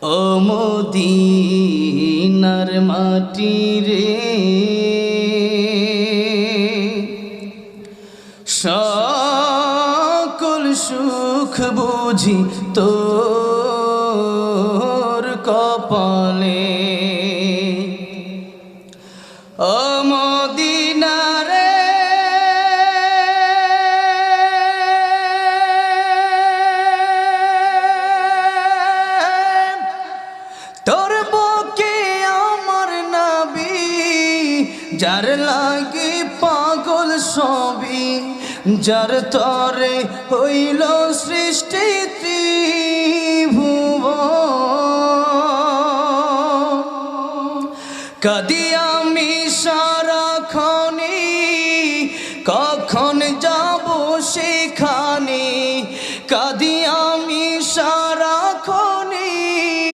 ও মদিনার মাটি রে, সকল সুখ বুঝি তোর কপালে। ও মদিনা রে, তোর বুকে আমার নবী, যার লাগি পাগল সবই, যার তরে হইল সৃষ্টি ত্রিভুবন। কাঁদি আমি